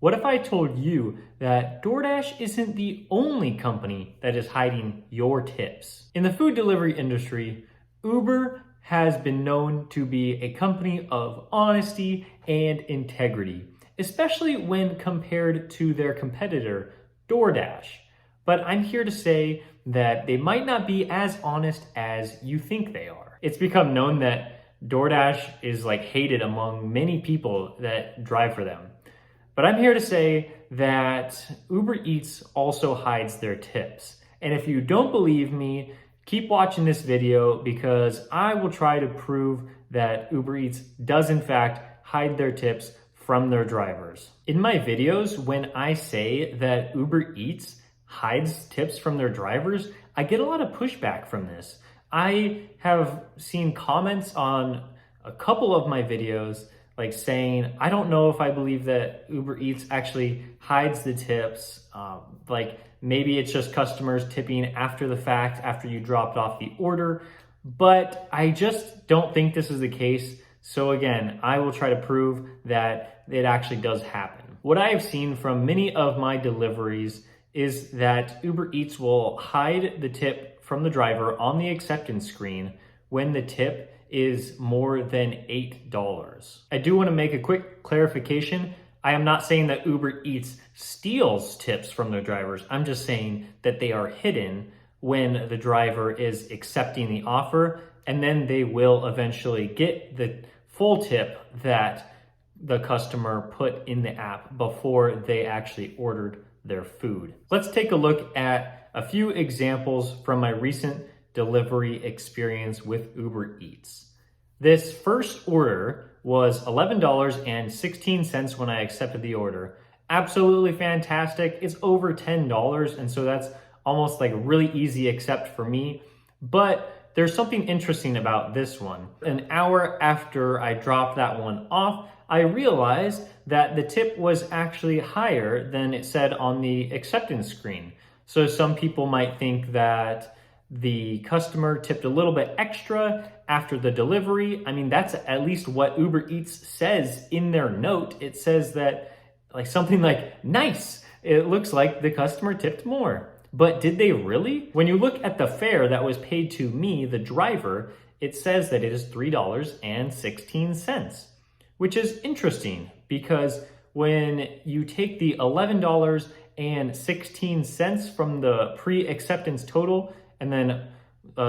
What if I told you that DoorDash isn't the only company that is hiding your tips? In the food delivery industry, Uber has been known to be a company of honesty and integrity, especially when compared to their competitor, DoorDash. But I'm here to say that they might not be as honest as you think they are. It's become known that DoorDash is hated among many people that drive for them. But I'm here to say that Uber Eats also hides their tips. And if you don't believe me, keep watching this video because I will try to prove that Uber Eats does in fact hide their tips from their drivers. In my videos, when I say that Uber Eats hides tips from their drivers, I get a lot of pushback from this. I have seen comments on a couple of my videos saying, I don't know if I believe that Uber Eats actually hides the tips. Maybe it's just customers tipping after the fact, after you dropped off the order. But I just don't think this is the case. So again, I will try to prove that it actually does happen. What I have seen from many of my deliveries is that Uber Eats will hide the tip from the driver on the acceptance screen when the tip is more than $8. I do want to make a quick clarification. I am not saying that Uber Eats steals tips from their drivers. I'm just saying that they are hidden when the driver is accepting the offer, and then they will eventually get the full tip that the customer put in the app before they actually ordered their food. Let's take a look at a few examples from my recent delivery experience with Uber Eats. This first order was $11.16 when I accepted the order. Absolutely fantastic. It's over $10, and so that's almost really easy accept for me. But there's something interesting about this one. An hour after I dropped that one off, I realized that the tip was actually higher than it said on the acceptance screen. So some people might think that the customer tipped a little bit extra after the delivery. I mean, that's at least what Uber Eats says in their note. It says that something nice. It looks like the customer tipped more. But did they really? When you look at the fare that was paid to me, the driver, it says that it is $3.16, which is interesting because when you take the $11.16 from the pre-acceptance total and then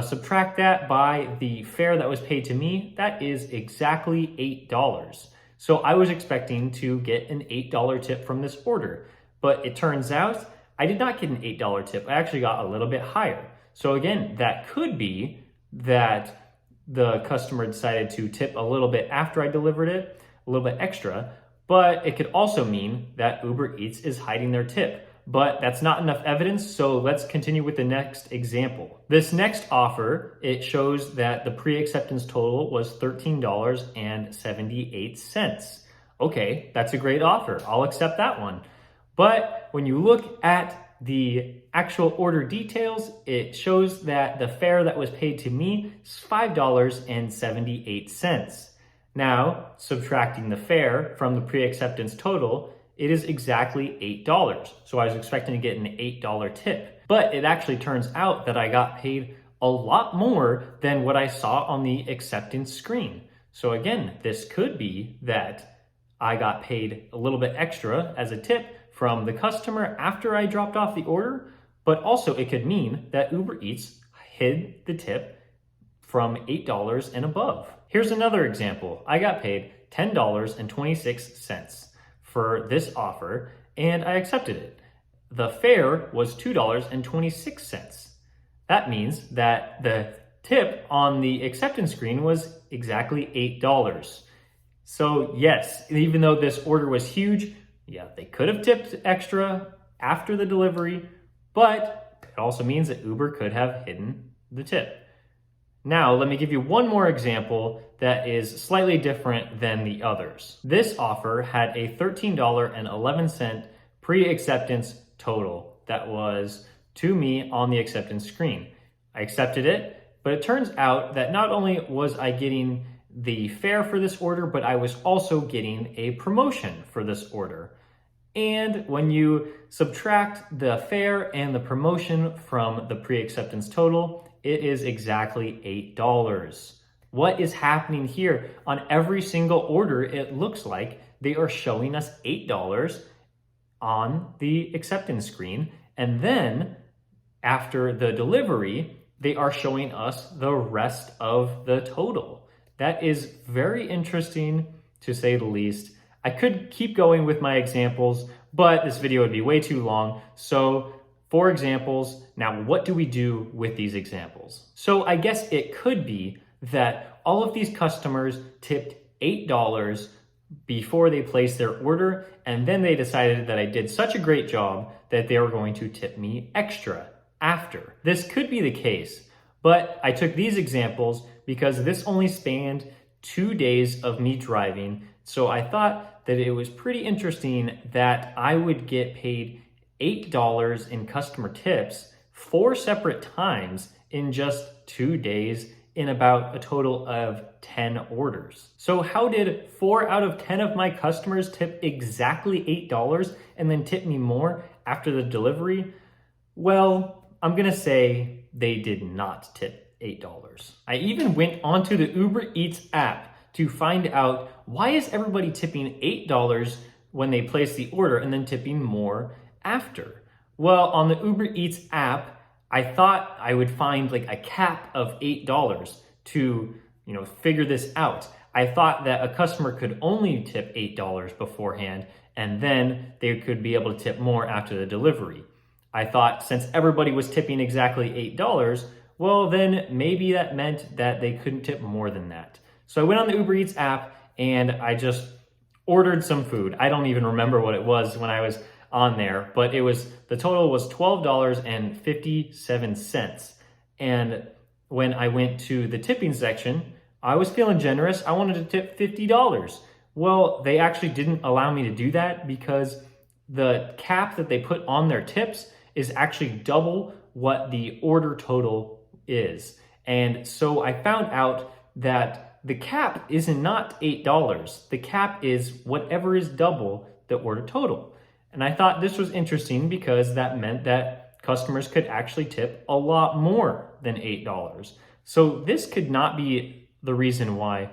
subtract that by the fare that was paid to me, that is exactly $8. So I was expecting to get an $8 tip from this order, but it turns out I did not get an $8 tip. I actually got a little bit higher. So again, that could be that the customer decided to tip a little bit after I delivered it, a little bit extra, but it could also mean that Uber Eats is hiding their tip. But that's not enough evidence, so let's continue with the next example. This next offer, it shows that the pre-acceptance total was $13.78. Okay, that's a great offer. I'll accept that one. But when you look at the actual order details, it shows that the fare that was paid to me is $5.78. Now, subtracting the fare from the pre-acceptance total, it is exactly $8. So I was expecting to get an $8 tip. But it actually turns out that I got paid a lot more than what I saw on the acceptance screen. So again, this could be that I got paid a little bit extra as a tip from the customer after I dropped off the order, but also it could mean that Uber Eats hid the tip from $8 and above. Here's another example. I got paid $10.26 for this offer, and I accepted it. The fare was $2.26. That means that the tip on the acceptance screen was exactly $8. So yes, even though this order was huge, yeah, they could have tipped extra after the delivery, but it also means that Uber could have hidden the tip. Now, let me give you one more example that is slightly different than the others. This offer had a $13.11 pre-acceptance total that was to me on the acceptance screen. I accepted it, but it turns out that not only was I getting the fare for this order, but I was also getting a promotion for this order. And when you subtract the fare and the promotion from the pre-acceptance total, it is exactly $8. What is happening here? On every single order, it looks like they are showing us $8 on the acceptance screen. And then after the delivery, they are showing us the rest of the total. That is very interesting, to say the least. I could keep going with my examples, but this video would be way too long. So for examples, now what do we do with these examples? So I guess it could be that all of these customers tipped $8 before they placed their order, and then they decided that I did such a great job that they were going to tip me extra after. This could be the case, but I took these examples because this only spanned 2 days of me driving. So I thought that it was pretty interesting that I would get paid $8 in customer tips 4 separate times in just 2 days in about a total of 10 orders. So how did 4 out of 10 of my customers tip exactly $8 and then tip me more after the delivery? Well, I'm gonna say they did not tip $8. I even went onto the Uber Eats app to find out, why is everybody tipping $8 when they place the order and then tipping more after? Well, on the Uber Eats app, I thought I would find like a cap of $8 to, figure this out. I thought that a customer could only tip $8 beforehand, and then they could be able to tip more after the delivery. I thought since everybody was tipping exactly $8, well, then maybe that meant that they couldn't tip more than that. So I went on the Uber Eats app and I just ordered some food. I don't even remember what it was when I was on there, but the total was $12.57. And when I went to the tipping section, I was feeling generous. I wanted to tip $50. Well, they actually didn't allow me to do that because the cap that they put on their tips is actually double what the order total is. And so I found out that the cap is not $8. The cap is whatever is double the order total. And I thought this was interesting because that meant that customers could actually tip a lot more than $8. So this could not be the reason why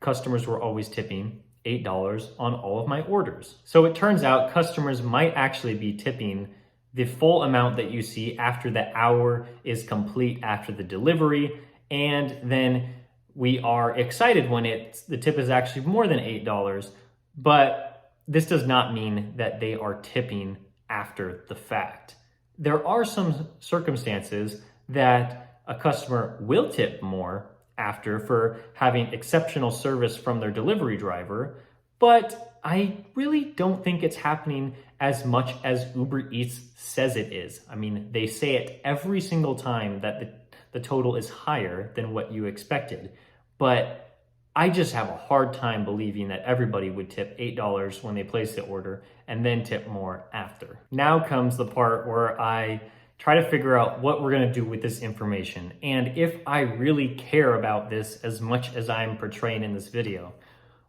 customers were always tipping $8 on all of my orders. So it turns out customers might actually be tipping the full amount that you see after the hour is complete after the delivery, and then we are excited when the tip is actually more than $8, but this does not mean that they are tipping after the fact. There are some circumstances that a customer will tip more after for having exceptional service from their delivery driver, but I really don't think it's happening as much as Uber Eats says it is. I mean, they say it every single time that the total is higher than what you expected. But I just have a hard time believing that everybody would tip $8 when they place the order and then tip more after. Now comes the part where I try to figure out what we're gonna do with this information and if I really care about this as much as I'm portraying in this video.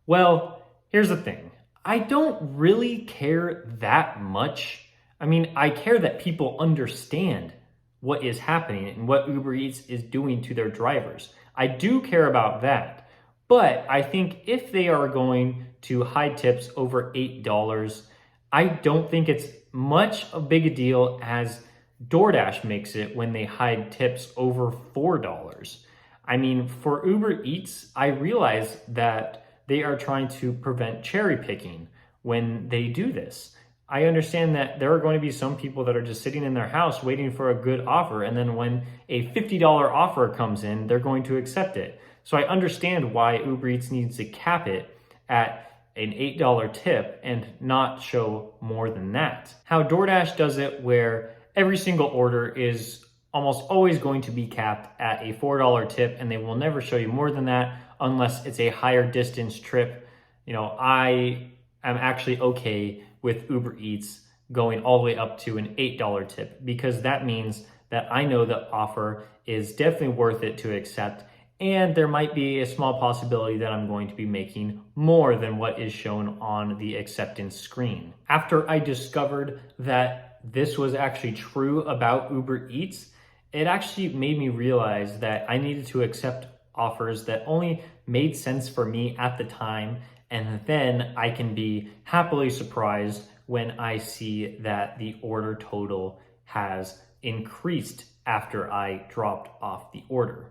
Well, here's the thing. I don't really care that much. I mean, I care that people understand what is happening and what Uber Eats is doing to their drivers. I do care about that. But I think if they are going to hide tips over $8, I don't think it's much a big a deal as DoorDash makes it when they hide tips over $4. I mean, for Uber Eats, I realize that they are trying to prevent cherry picking when they do this. I understand that there are going to be some people that are just sitting in their house waiting for a good offer, and then when a $50 offer comes in, they're going to accept it. So I understand why Uber Eats needs to cap it at an $8 tip and not show more than that. How DoorDash does it, where every single order is almost always going to be capped at a $4 tip, and they will never show you more than that unless it's a higher distance trip. I am actually okay with Uber Eats going all the way up to an $8 tip, because that means that I know the offer is definitely worth it to accept, and there might be a small possibility that I'm going to be making more than what is shown on the acceptance screen. After I discovered that this was actually true about Uber Eats, it actually made me realize that I needed to accept offers that only made sense for me at the time, and then I can be happily surprised when I see that the order total has increased after I dropped off the order.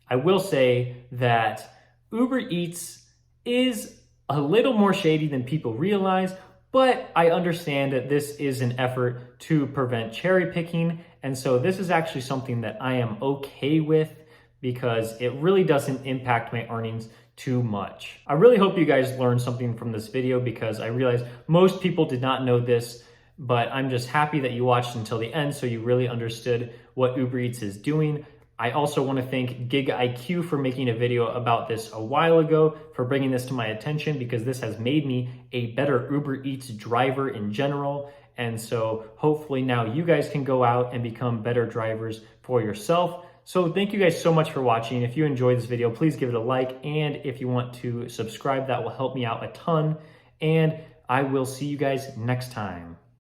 I will say that Uber Eats is a little more shady than people realize, but I understand that this is an effort to prevent cherry picking, and so this is actually something that I am okay with because it really doesn't impact my earnings too much. I really hope you guys learned something from this video because I realize most people did not know this, but I'm just happy that you watched until the end so you really understood what Uber Eats is doing. I also want to thank GigIQ for making a video about this a while ago, for bringing this to my attention because this has made me a better Uber Eats driver in general. And so hopefully now you guys can go out and become better drivers for yourself. So thank you guys so much for watching. If you enjoyed this video, please give it a like. And if you want to subscribe, that will help me out a ton. And I will see you guys next time.